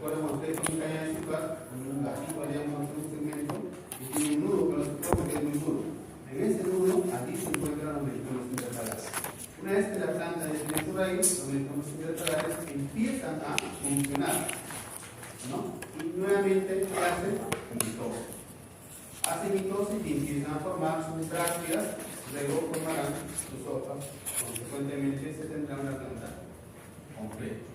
¿Recuerdan cuando ustedes tienen caña de azúcar? Un gatito, digamos, un segmento, y tiene un nudo con los azúcar que es muy duro. En ese nudo, aquí se encuentran los medicamentos intercalares. Una vez que la planta tiene por ahí, los medicamentos intercalares empiezan a funcionar, ¿no? Y nuevamente, ¿qué hacen? Mitosis. Hacen mitosis y empiezan a formar sus brácteas, luego formarán sus hojas, consecuentemente se tendrá una planta completa.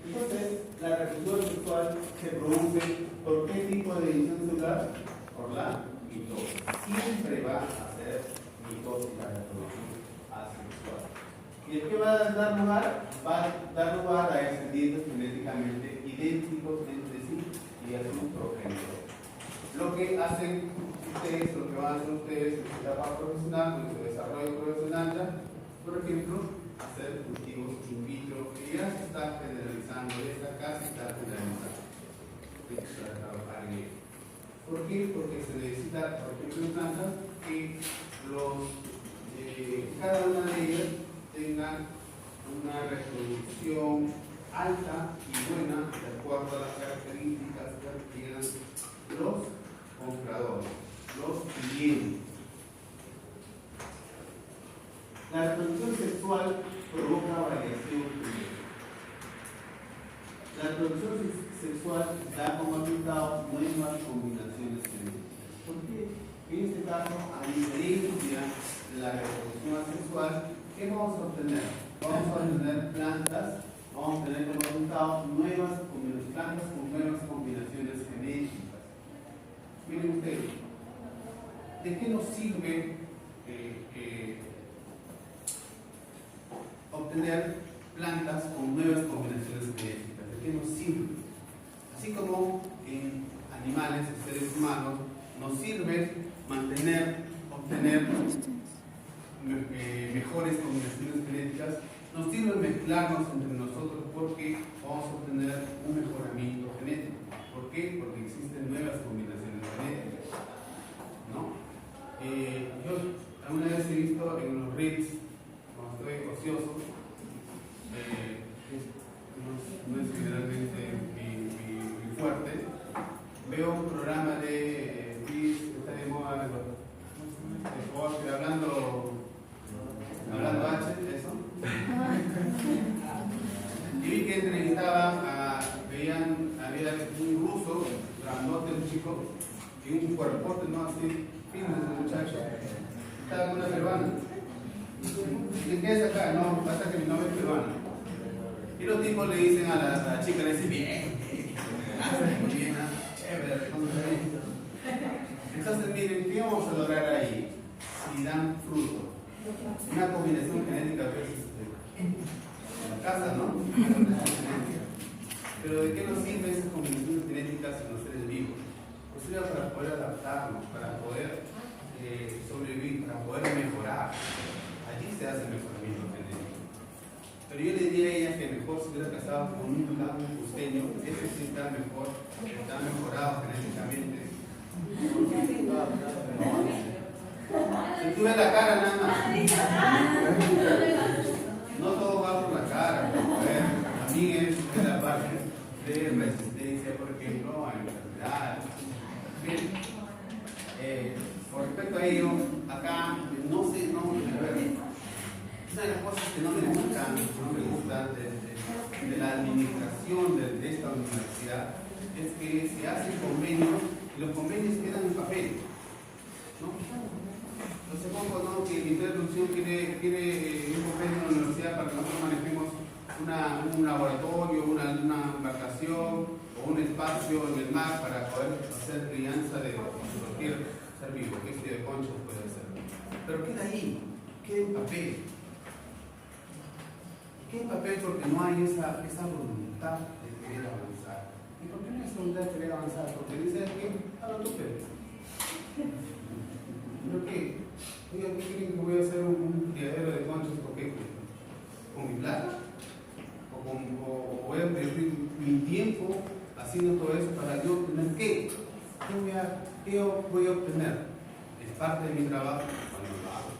Entonces, la reproducción sexual se produce ¿por qué tipo de división celular? Por la mitosis. Siempre va a ser mitosis la reproducción asexual. ¿Y de qué va a dar lugar? Va a dar lugar a descendientes genéticamente idénticos entre sí y a su progenitor. Lo que hacen ustedes, lo que van a hacer ustedes en su etapa profesional, en su desarrollo profesional, por ejemplo, hacer cultivos in vitro, que ya se está generalizando, acá se está generalizando. Trabajar en ello. ¿Por qué? Porque se necesita, por ejemplo, en plantas que cada una de ellas tenga una reproducción alta y buena de acuerdo a las características que requieran los compradores, los clientes. La reproducción sexual provoca variación genética. La reproducción sexual da como resultado nuevas combinaciones genéticas. ¿Por qué? En este caso, a diferencia de la reproducción asexual, ¿qué vamos a obtener? Vamos a obtener plantas, vamos a tener como resultado nuevas plantas con nuevas combinaciones genéticas. Miren ustedes, ¿de qué nos sirve obtener plantas con nuevas combinaciones genéticas? ¿De qué nos sirve? Así como en animales, en seres humanos, nos sirve obtener mejores combinaciones genéticas, nos sirve mezclarnos entre nosotros porque vamos a obtener un mejoramiento genético. ¿Por qué? Porque existen nuevas combinaciones genéticas, ¿no? Yo alguna vez he visto en los RITs, cuando estoy ocioso, no es generalmente mi fuerte, veo un programa de que está de moda, hablando H, eso. Y vi que entrevistaban había un ruso, grandote, un chico, y un cuerpote, ¿no? Así, fino ese muchacho. Estaba con una peruana. ¿Y qué es acá? No, pasa que mi novia es peruana. Y los tipos le dicen a la chica, le dicen, bien, muy bien, chévere, entonces miren, ¿qué vamos a lograr ahí? Si dan fruto. Una combinación genética versus en la casa, ¿no? Pero ¿de qué nos sirven esas combinaciones genéticas en los seres vivos? Pues sirve para poder adaptarnos, para poder sobrevivir, para poder mejorar. Allí se hace el mejoramiento genético. Pero yo le diría a ella que mejor se hubiera casado con un costeño, ese sí está mejor, está mejorado genéticamente. Si tú ves la cara nada más, no todo va por la cara, también es la parte de resistencia, por ejemplo, a enfermedades. Con respecto a ello, acá no sé, a ver, una de las cosas que no me gusta de la administración de esta universidad es que se hacen convenios y los convenios quedan en papel, ¿no? Yo supongo, ¿no?, que mi introducción quiere un convenio en la universidad para que nosotros manejemos un laboratorio, una embarcación o un espacio en el mar para poder hacer crianza de cualquier ser vivo, que este de conchas puede ser. Pero queda ahí, queda en papel. Queda en papel porque no hay esa voluntad de querer avanzar. ¿Y por qué no hay esa voluntad de querer avanzar? Porque dice que habla tu Pedro. ¿Pero qué? Oiga, ¿qué creen que voy a hacer un criadero de conchas? ¿Por qué? ¿Con mi plata? ¿O voy a perder mi tiempo haciendo todo eso para yo obtener qué? ¿Qué yo voy a obtener? Es parte de mi trabajo cuando lo hago.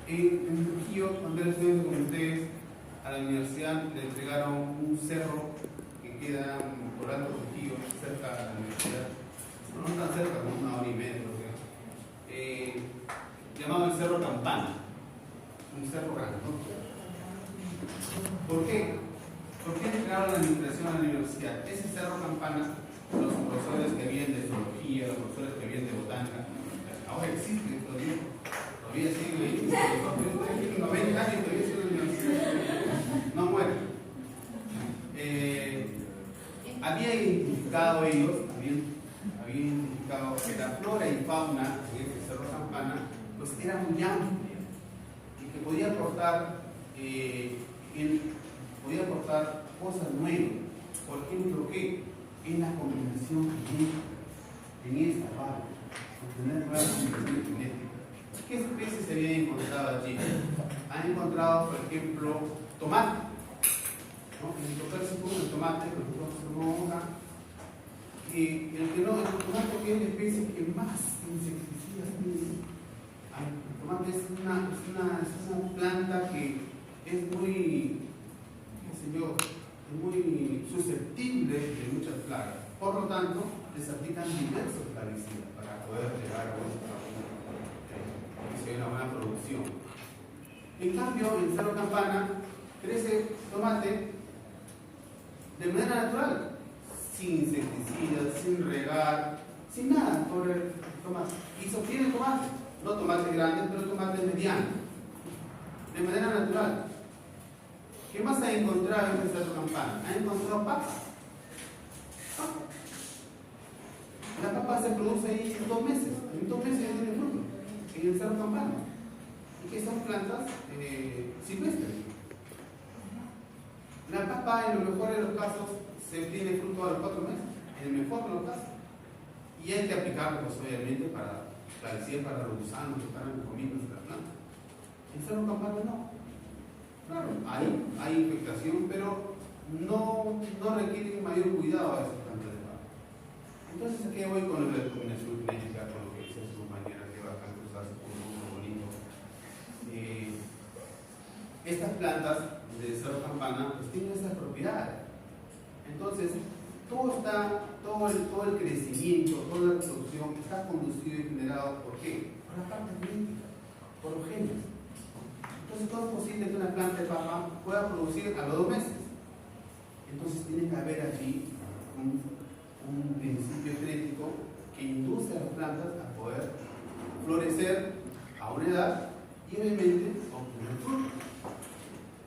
En Trujillo, cuando estuve con ustedes, a la universidad le entregaron un cerro que queda por Alto Trujillo, cerca de la universidad, no tan cerca, como 1 hora y media, llamado el Cerro Campana, un cerro grande, ¿no? ¿Por qué? ¿Por qué entregaron la administración a la universidad? Ese Cerro Campana, los profesores que vienen de zoología, los profesores que vienen de botánica, ahora existen todavía siguen, 90 años todavía siguen en la universidad, no mueren. Había identificado ellos, habían identificado que la flora y fauna de este Cerro Campana pues era muy amplia y que podía aportar cosas nuevas. Por ejemplo, que en la combinación genética, en esta parte, obtener nuevas combinaciones genéticas. ¿Qué especies se habían encontrado allí? Han encontrado, por ejemplo, tomate. ¿No? En el total se pone el tomate, nosotros tomamos hoja. Y el tomate es la especie que más insecticidas tiene. El tomate es una planta que es muy, muy susceptible de muchas plagas. Por lo tanto, les aplican diversos plaguicidas para poder llegar a una buena producción. En cambio, en Cerro Campana crece tomate de manera natural, sin insecticidas, sin regar, sin nada por el tomate. Y se obtiene tomate, no tomate grande, pero tomate mediano, de manera natural. ¿Qué más ha encontrado en Cerro Campana? Ha encontrado papa. La papa se produce ahí en 2 meses. En 2 meses ya tiene fruto. En el Cerro Campana. Y que son plantas silvestres. La papa, en lo mejor de los casos, se obtiene fruto a los 4 meses. En el mejor de los casos. Y hay que aplicarlo, pues, obviamente, para para los gusanos que están comiendo las plantas. En Cerro Campana no. Claro, hay infectación, pero no requiere mayor cuidado a esas plantas de papa. Entonces, ¿a qué voy con la determinación genética? Con lo que dice su compañera que va a cruzarse con un uso bonito. Estas plantas de Cerro Campana pues tienen esas propiedades. Entonces, todo el crecimiento, toda la reproducción está conducido y generado ¿por qué? Por la parte genética, por los genes. Entonces, todo es posible que una planta de papa pueda producir a los 2 meses. Entonces, tiene que haber allí un principio genético que induce a las plantas a poder florecer a una edad y, obviamente, obtener fruto.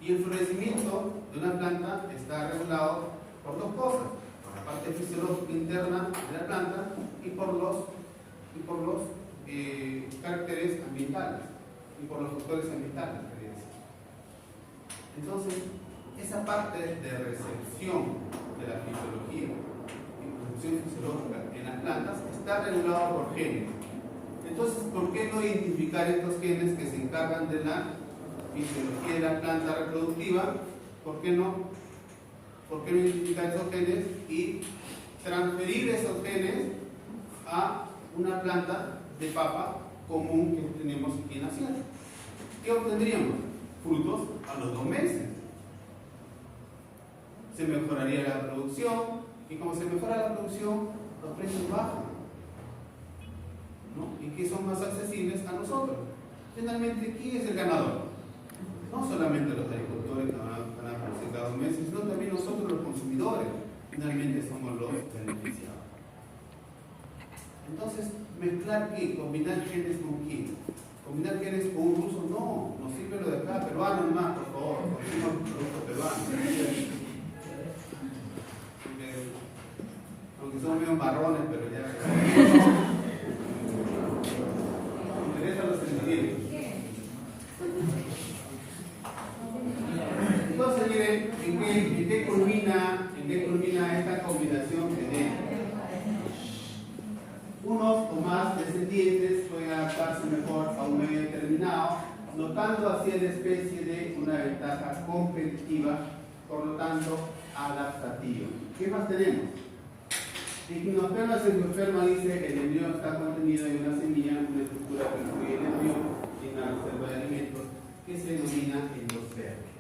Y el florecimiento de una planta está regulado por 2 cosas: por la parte fisiológica interna de la planta y por los caracteres ambientales y por los factores ambientales. Entonces, esa parte de recepción de la fisiología y producción fisiológica en las plantas está regulada por genes. Entonces, ¿por qué no identificar estos genes que se encargan de la fisiología de la planta reproductiva? ¿Por qué no identificar esos genes y transferir esos genes a una planta de papa común que tenemos aquí en la ciudad? ¿Qué obtendríamos? Frutos a los 2 meses. Se mejoraría la producción, y como se mejora la producción, los precios bajan, ¿no? Y que son más accesibles a nosotros. Finalmente, ¿quién es el ganador? No solamente los agricultores que van a producir cada 2 meses, sino también nosotros los consumidores. Finalmente somos los beneficiados. Entonces, ¿mezclar qué? ¿Combinar genes con quién? ¿Combinar genes con un ruso? No, nos sirve lo de acá, peruano más, por favor, consumimos productos peruanos. Aunque son medio marrones, pero ya. Me interesan los sentimientos. Entonces, miren, ¿en qué culmina esta combinación genética? Unos o más descendientes pueden adaptarse mejor a un medio determinado, notando así a la especie de una ventaja competitiva, por lo tanto, adaptativa. ¿Qué más tenemos? En Gimnosperma endosperma dice el embrión está contenido en una semilla, una estructura que incluye el embrión y una reserva de alimentos que se denomina endosperma.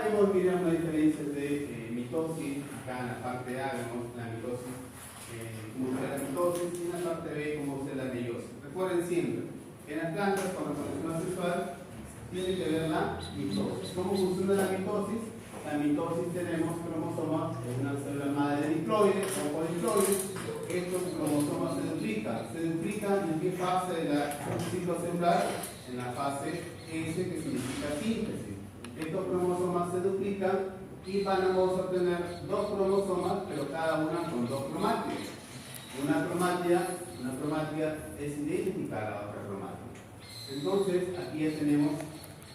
vemos, mira, una diferencia de mitosis. Acá en la parte A vemos la mitosis, cómo será la mitosis, y en la parte B cómo será la meiosis. Recuerden siempre, en las plantas con reproducción sexual tiene que ver la mitosis. ¿Cómo funciona la mitosis? La mitosis tenemos cromosomas en una célula madre diploide o poliploide. Estos cromosomas se duplican en qué fase de la ciclo celular, en la fase S, que significa síntesis. Estos cromosomas se duplican y vamos a obtener dos cromosomas, pero cada una con dos cromátides. Una cromática es idéntica a la otra cromática. Entonces, aquí ya tenemos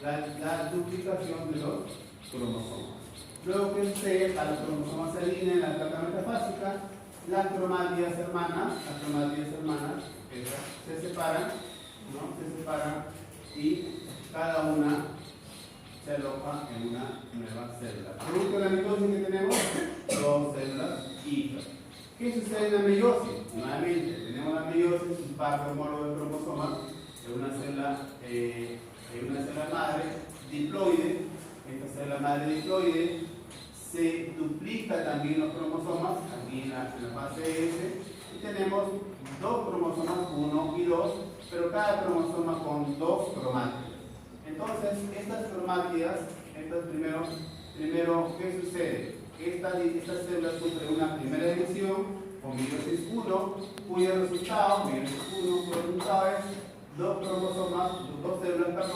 la duplicación de los cromosomas. Luego que sucede, a los cromosomas se alinean en la placa metafásica, las cromátidas hermanas se separan, ¿no? Se separan y cada una se aloja en una nueva célula. Producto de la mitosis que tenemos, dos células hijas. ¿Qué sucede en la meiosis? Nuevamente, tenemos la meiosis, un par homólogo de cromosomas en una célula madre diploide. Esta célula madre diploide se duplica también los cromosomas, aquí en la fase S, y tenemos dos cromosomas, 1 y 2, pero cada cromosoma con dos cromátidas. Entonces, estas cromátidas, primero, ¿qué sucede? Estas células sufren una primera división con meiosis 1, cuyo resultado es dos células,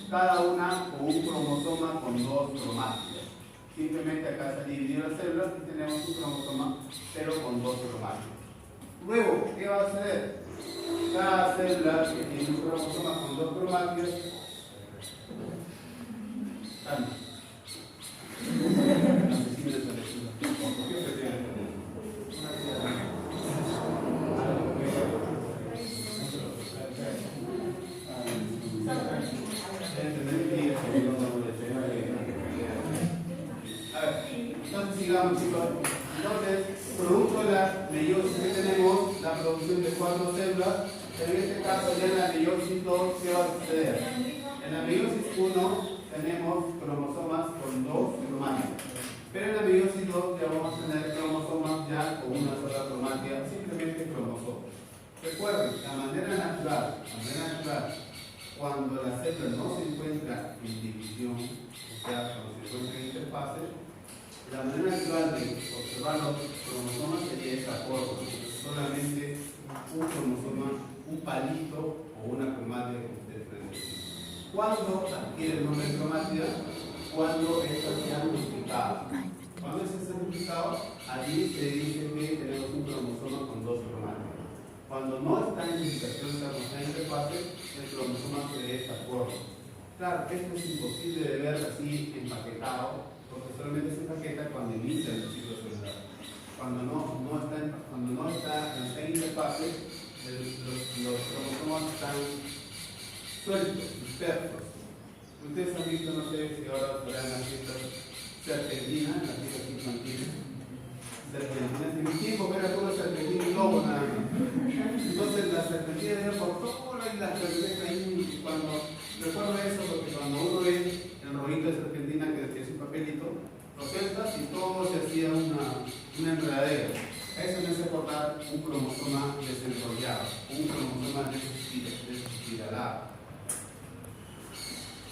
cada una con un cromosoma con dos cromátidas. Simplemente acá se dividido las células y tenemos un cromosoma, pero con dos cromátidas. Luego, ¿qué va a suceder? Cada célula que tiene un cromosoma con dos cromátidas sigamos, chicos. Entonces, producto de la meiosis que tenemos, la producción de 4 células, en este caso ya en la meiosis 2, ¿qué va a suceder? En la meiosis 1 tenemos cromosomas con dos cromátidas, pero en la meiosis 2 ya vamos a tener cromosomas ya con una sola cromática, simplemente cromosomas. Recuerden, la manera natural, cuando la célula no se encuentra en división, o sea, cuando se encuentra en interfase, la manera natural de observar los cromosomas sería esta forma, solamente un cromosoma, un palito o una cromática que ustedes pueden decir. ¿Cuándo adquiere el nombre de cromática? Cuando estas se han duplicado. Cuando estas se han duplicado, allí se dice que tenemos un cromosoma con dos cromáticas. Cuando no está en duplicación, está en interfase, el cromosoma se ve de esta forma. Claro, esto es imposible de ver así empaquetado, porque solamente se empaqueta cuando inicia el ciclo celular. Cuando no está en interfase, los cromosomas están sueltos, dispersos. Ustedes han visto, no sé si ahora verán las fiestas serpentinas, las fiestas infantiles. Serpentinas, en mi tiempo era todo serpentina y lobo nada más. Entonces las serpentinas eran por todas las serpentinas ahí. Recuerdo eso porque cuando uno ve el rollito de serpentina que es un papelito, lo sueltas y todo se hacía una enredadera. Eso me hace acordar un cromosoma desenrollado, un cromosoma desespiralado.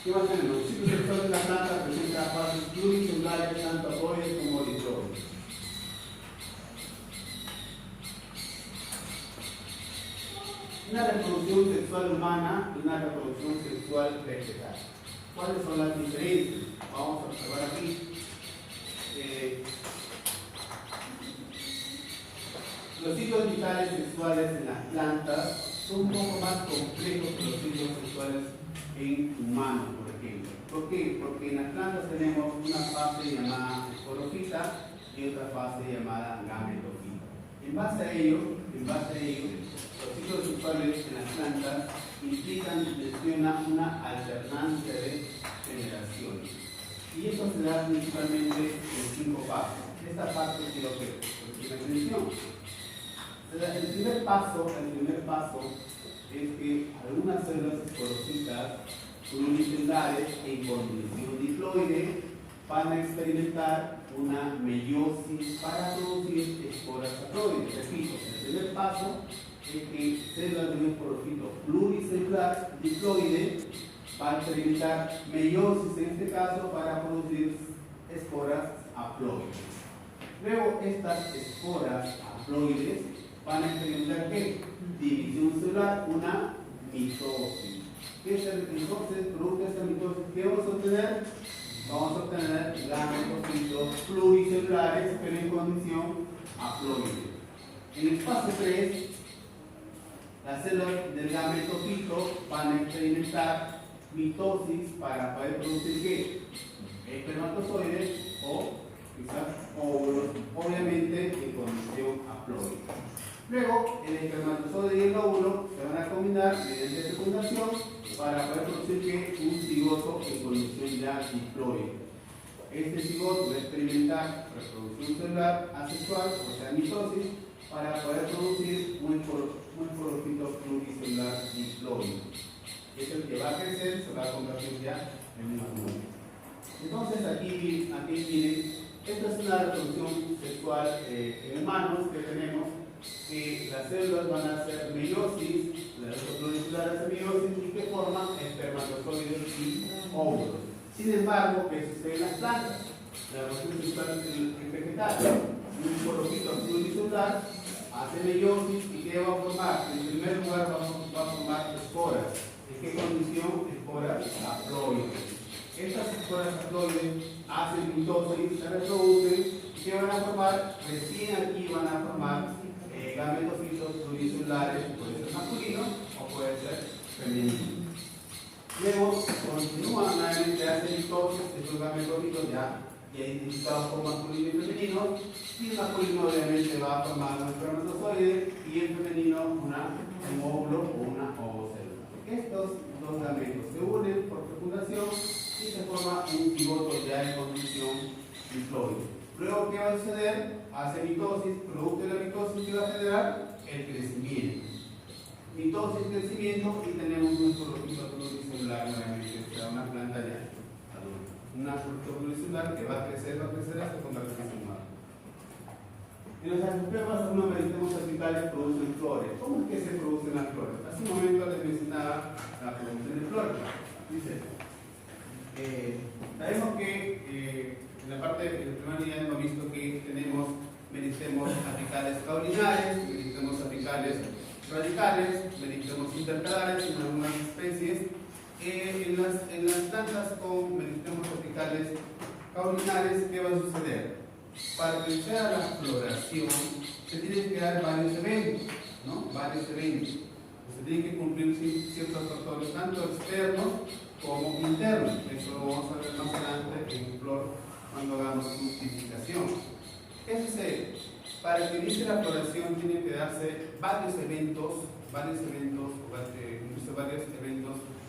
¿Qué más tenemos? El ciclo sexual de la planta presenta fases pluricelulares, tanto apoides como diploides. Una reproducción sexual humana y una reproducción sexual vegetal. ¿Cuáles son las diferencias? Vamos a observar aquí. Los ciclos vitales sexuales en las plantas son un poco más complejos que los ciclos sexuales en humanos, por ejemplo. ¿Por qué? Porque en las plantas tenemos una fase llamada esporofita y otra fase llamada gametofita. En base a ello, los ciclos sexuales en las plantas menciona una alternancia de generaciones. Y esto se da principalmente en 5 pasos. Esta parte quiero que pongan atención. El primer paso es que algunas células esporocitas pluricelulares en condición diploide van a experimentar una meiosis para producir esporas haploides. Repito, el primer paso es que células de un esporofito pluricelular diploide va a experimentar meiosis en este caso para producir esporas haploides. Luego estas esporas haploides van a experimentar ¿qué? División celular, una mitosis. Entonces, producto de esta mitosis, ¿qué vamos a obtener? Vamos a obtener gametocitos pluricelulares, pero en condición haploide. En el paso 3, las células del gametocito van a experimentar mitosis para poder producir ¿qué? Espermatozoides o quizás óvulos, obviamente en condición haploide. Luego, el espermatozoide y el óvulo se van a combinar mediante fecundación para poder producir ¿qué? Un cigoto en condición ya diploide. Este cigoto va a experimentar reproducción celular asexual, o sea, mitosis, para poder producir un esporofito pluricelular diploide. Es el que va a crecer, se va a convertir ya en un adulto. Entonces, aquí miren, esta es una reproducción sexual en humanos que tenemos, que las células van a hacer meiosis, las pluricelulares hacen meiosis y que forman espermatozoides y óvulos. Sin embargo, ¿qué sucede en las plantas? La reproducción sexual en vegetales, un esporofito pluricelular hace meiosis y ¿qué va a formar? En primer lugar va a formar esporas. ¿En qué condición? Esporas haploides. Estas esporas haploides hacen mitosis, se reproducen y ¿qué van a formar? Recién aquí van a formar gametocitos pluricelulares, puede ser masculino o puede ser femenino. Luego continúan nuevamente a hacer mitosis, estos gametocitos ya identificados como masculino y femenino, y el masculino obviamente va a formar un espermatozoide y el femenino un óvulo o una ovocélula. Estos dos gametos se unen por fecundación y se forma un cigoto ya en condición diploide. Luego, ¿qué va a suceder? Hace mitosis, producto de la mitosis que va a generar el crecimiento. Mitosis, crecimiento y tenemos un esporofito pluricelular nuevamente, o sea, una planta ya adulta. Una esporofito pluricelular que va a crecer hasta convertirse en un árbol. En los angiospermas, algunos meristemos apicales producen flores. ¿Cómo es que se producen las flores? Hace un momento les mencionaba la producción de flores. Dice, sabemos que en la parte del primer día hemos visto que tenemos meristemos apicales caulinares, meristemos apicales radicales, meristemos intercalares en algunas especies. En las plantas con meristemos apicales caulinares, ¿qué va a suceder? Para que sea la floración, se tienen que dar varios eventos, ¿no? Varios eventos. Se tienen que cumplir ciertos factores, tanto externos como internos. Eso lo vamos a ver más adelante en flor cuando hagamos fructificación. ¿Qué sucede? Para que inicie la floración tienen que darse varios eventos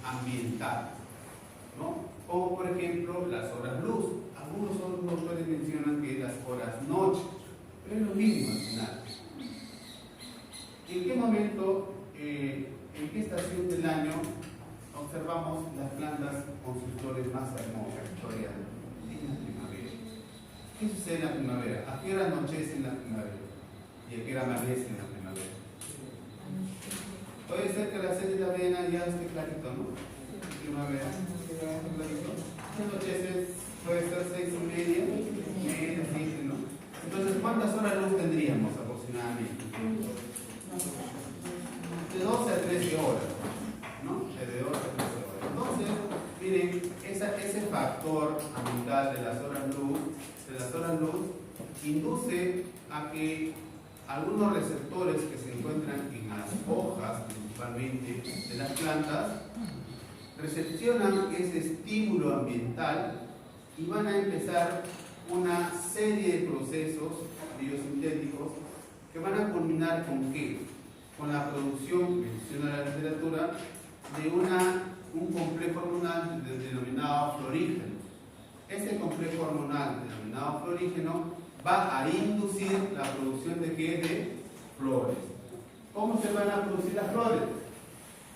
ambientales, ¿no? Como por ejemplo las horas luz. Algunos otros autores mencionan que las horas noche, pero es lo mismo al final. ¿En qué momento, en qué estación del año observamos las plantas con sus flores más hermosas, floreando? En la primavera. ¿Qué sucede en la primavera? ¿A qué hora anochece en la primavera? ¿Y a qué hora amanece en la primavera? Puede ser que a las 6 de la mañana ya esté clarito, ¿no? Primavera. Anochece, puede ser 6:30, 7, ¿no? Entonces, ¿cuántas horas luz tendríamos aproximadamente? De 12 a 13 horas, ¿no? De 12 a 13 horas. Entonces, miren, ese factor ambiental de las horas luz, induce a que algunos receptores que se encuentran en las hojas, principalmente de las plantas, recepcionan ese estímulo ambiental y van a empezar una serie de procesos biosintéticos que van a culminar con ¿qué? Con la producción, menciona la literatura, de un complejo hormonal denominado florígeno. Ese complejo hormonal denominado florígeno va a inducir la producción de ¿qué? De flores. ¿Cómo se van a producir las flores?